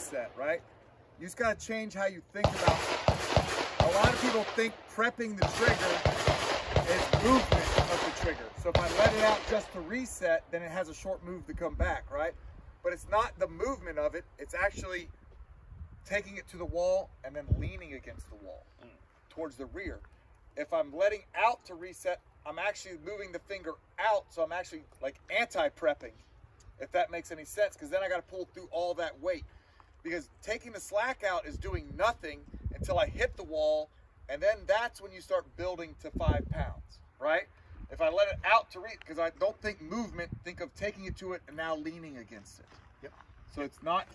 reset, right? You just got to change how you think about it. A lot of people think prepping the trigger is movement of the trigger. So if I let it out just to reset, then it has a short move to come back, right? But it's not the movement of it. It's actually taking it to the wall and then leaning against the wall towards the rear. If I'm letting out to reset, I'm actually moving the finger out. So I'm actually like anti-prepping, if that makes any sense, because then I got to pull through all that weight. Because taking the slack out is doing nothing until I hit the wall, and then that's when you start building to 5 pounds, right? If I let it out to reach, because I don't think movement, think of taking it to it and now leaning against it. Yep. So it's not,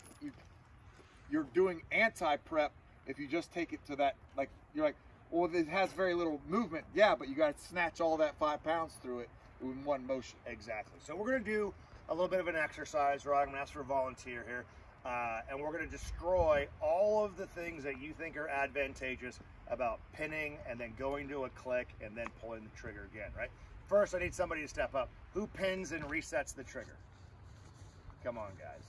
you're doing anti-prep if you just take it to that, like, you're like, well, it has very little movement. Yeah, but you got to snatch all that 5 pounds through it in one motion. Exactly. So we're going to do a little bit of an exercise, right? I'm going to ask for a volunteer here. And we're going to destroy all of the things that you think are advantageous about pinning and then going to a click and then pulling the trigger again, right? First, I need somebody to step up. Who pins and resets the trigger? Come on, guys.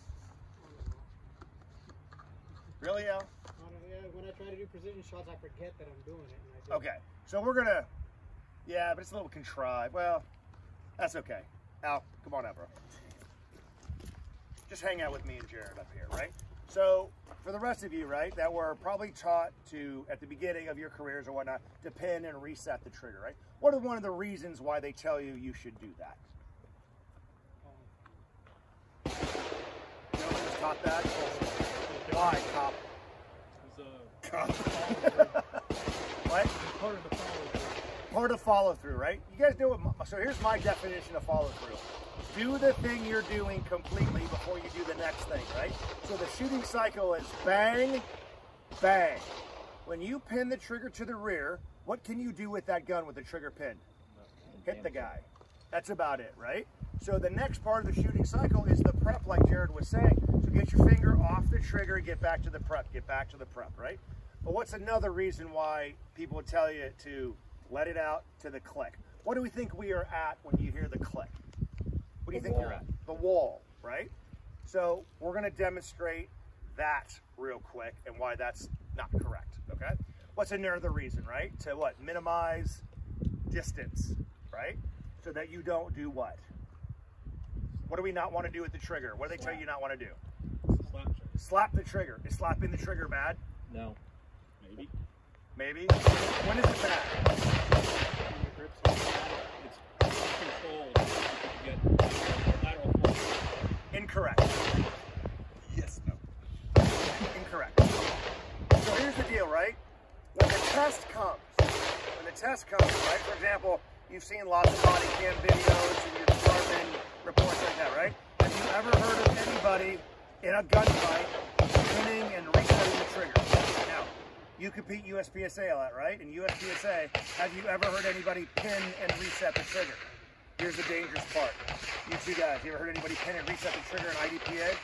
Really, Al? Yeah, when I try to do precision shots, I forget that I'm doing it. And I do. Okay, so we're going to, yeah, but it's a little contrived. Well, that's okay. Al, come on out, bro. Just hang out with me and Jared up here, right? So for the rest of you, right, that were probably taught to, at the beginning of your careers or whatnot, to pin and reset the trigger, right? What are one of the reasons why they tell you you should do that? No one was taught that? Why, cop? What? Part of the follow-through. Part of follow-through, right? You guys do it. So here's my definition of follow-through. Do the thing you're doing completely before you do the next thing, right? So the shooting cycle is bang, bang. When you pin the trigger to the rear, what can you do with that gun with the trigger pinned? Hit the guy. That's about it, right? So the next part of the shooting cycle is the prep, like Jared was saying. So get your finger off the trigger, get back to the prep, get back to the prep, right? But what's another reason why people would tell you to let it out to the click? What do we think we are at when you hear the click? What do you think you're at? The wall, right? So we're going to demonstrate that real quick and why that's not correct, okay? What's another reason, right? To what? Minimize distance, right? So that you don't do what? What do we not want to do with the trigger? What do they tell you not want to do? Slap trigger. Slap the trigger. Is slapping the trigger bad? No. Maybe. Maybe? When is it bad? It's controlled. You get lateral flow. Incorrect. Yes, no. Incorrect. So here's the deal, right? When the test comes, right? For example, you've seen lots of body cam videos and your department reports like that, right? Have you ever heard of anybody in a gunfight pinning and resetting the trigger? Now, you compete USPSA a lot, right? In USPSA, have you ever heard anybody pin and reset the trigger? Here's the dangerous part. You two guys, you ever heard anybody pin and reset the trigger in IDPA?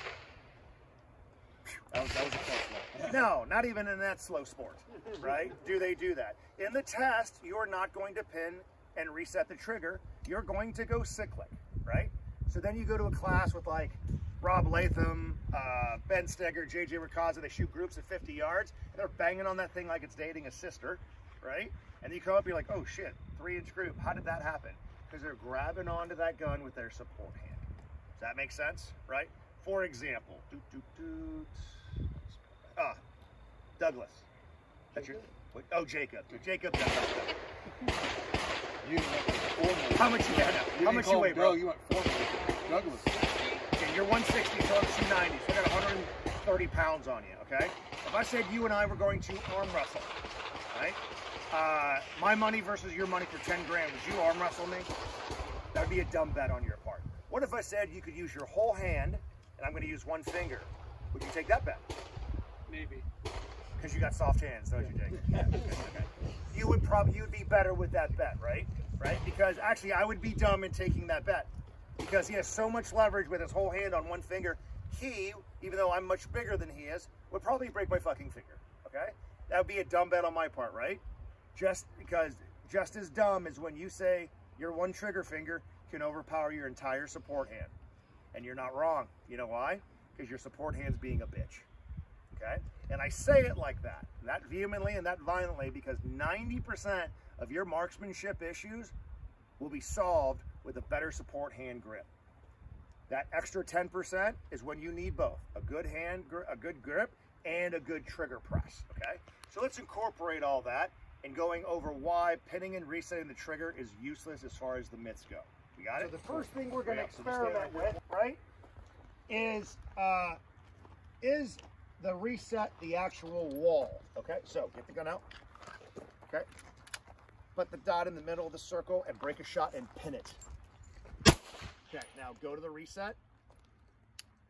That was a close one. No, not even in that slow sport, right? Do they do that? In the test, you're not going to pin and reset the trigger. You're going to go cyclic, right? So then you go to a class with like Rob Latham, Ben Steger, JJ Racaza. They shoot groups at 50 yards, and they're banging on that thing like it's dating a sister, right? And you come up, you're like, oh shit, 3-inch group. How did that happen? Because they're grabbing onto that gun with their support hand. Does that make sense, right? For example, Douglas. That's your, oh, Jacob. Jacob Douglas. You didn't have formula. How much you got now? How much you weigh, bro? You went formula. Douglas. Okay, you're 160, so I'm 290. So I got 130 pounds on you, okay? If I said you and I were going to arm wrestle, right? My money versus your money for 10 grand, would you arm wrestle me? That would be a dumb bet on your part. What if I said you could use your whole hand, and I'm going to use one finger? Would you take that bet? Maybe. Because you got soft hands, don't you, Jake? Yeah. Okay. You'd be better with that bet, right? Right? Because actually, I would be dumb in taking that bet because he has so much leverage with his whole hand on one finger. He, even though I'm much bigger than he is, would probably break my fucking finger. Okay? That would be a dumb bet on my part, right? Just because, just as dumb as when you say your one trigger finger can overpower your entire support hand, and you're not wrong. You know why? Because your support hand's being a bitch. okay? And I say it like that vehemently and that violently, because 90% of your marksmanship issues will be solved with a better support hand grip. That extra 10% is when you need both a good grip and a good trigger press, okay? So let's incorporate all that and going over why pinning and resetting the trigger is useless as far as the mitts go. You got it? So the first thing we're going to experiment with, right, is the reset the actual wall, okay? So get the gun out, okay? Put the dot in the middle of the circle and break a shot and pin it. Okay, now go to the reset.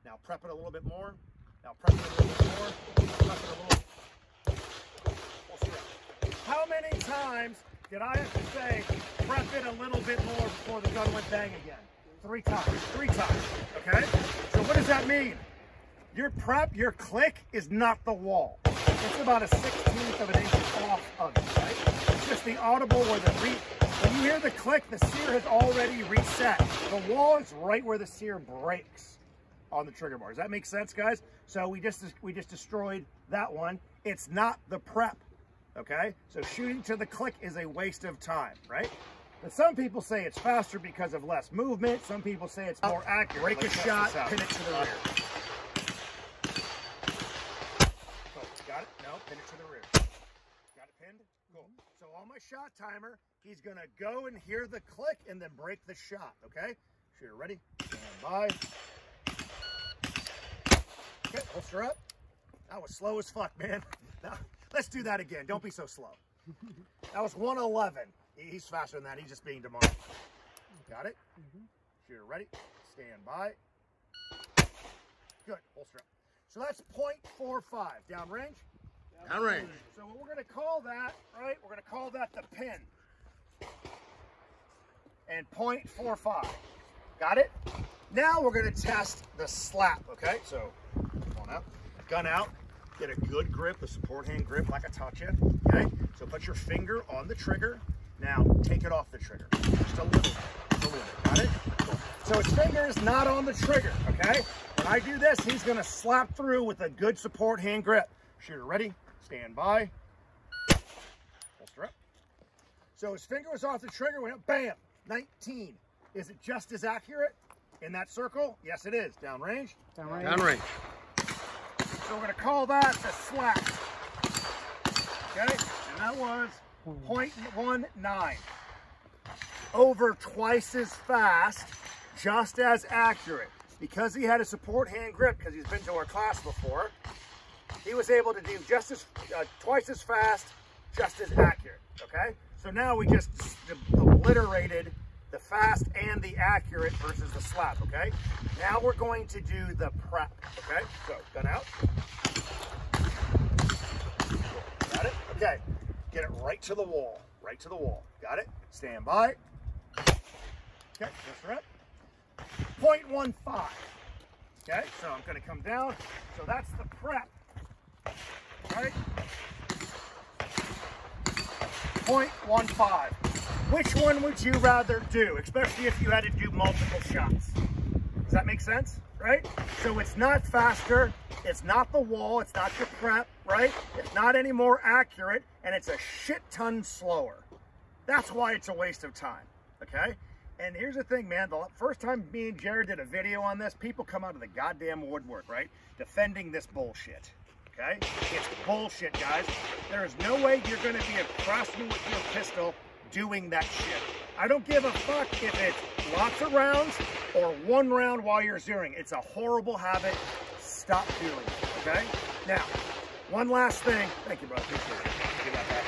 Now prep it a little bit more. Now prep it a little bit more. Prep it a little. We'll see. How many times did I have to say, prep it a little bit more before the gun went bang again? 3 times. 3 times, okay? So what does that mean? Your prep, your click is not the wall. It's about a 1/16 of an inch off of it, right? It's just the audible or the when you hear the click, the sear has already reset. The wall is right where the sear breaks on the trigger bar. Does that make sense, guys? So we just destroyed that one. It's not the prep, okay? So shooting to the click is a waste of time, right? But some people say it's faster because of less movement. Some people say it's more accurate. Break a shot, pin it to the rear. Cool. Got it? No, pin it to the rear. Got it pinned? Cool. So on my shot timer, he's gonna go and hear the click and then break the shot, okay? Shooter ready, stand by. Okay, holster up. That was slow as fuck, man. Now, let's do that again. Don't be so slow. That was 111. He's faster than that. He's just being demonic. Got it? Shooter ready, stand by. Good, holster up. So that's 0.45, downrange? Downrange. So what we're gonna call that, right? We're gonna call that the pin. And 0.45. Got it? Now we're gonna test the slap, okay? So, come on out, gun out, get a good grip, a support hand grip like I taught you, okay? So put your finger on the trigger. Now take it off the trigger, just a little bit, got it? Cool. So his finger is not on the trigger, okay? When I do this, he's gonna slap through with a good support hand grip. Shooter ready, stand by, holster up. So his finger was off the trigger, went up, bam, 19. Is it just as accurate in that circle? Yes, it is. Downrange? Downrange. Downrange. So we're gonna call that the slap. Okay, and that was 0.19. Over twice as fast, just as accurate. Because he had a support hand grip, because he's been to our class before, he was able to do just as twice as fast, just as accurate, okay? So now we just obliterated the fast and the accurate versus the slap, okay? Now we're going to do the prep, okay? So, gun out. Got it? Okay, get it right to the wall, right to the wall. Got it? Stand by. Okay, holster up. 0.15. Okay, so I'm gonna come down. So that's the prep, right? 0.15. Which one would you rather do, especially if you had to do multiple shots? Does that make sense, right? So it's not faster, it's not the wall, it's not your prep, right? It's not any more accurate, and it's a shit ton slower. That's why it's a waste of time, okay? And here's the thing, man, the first time me and Jared did a video on this, people come out of the goddamn woodwork, right? Defending this bullshit, okay? It's bullshit, guys. There is no way you're gonna be a craftsman with your pistol doing that shit. I don't give a fuck if it's lots of rounds or 1 round while you're zeroing. It's a horrible habit. Stop doing it, okay? Now, one last thing. Thank you, bro. Appreciate it. Give that back.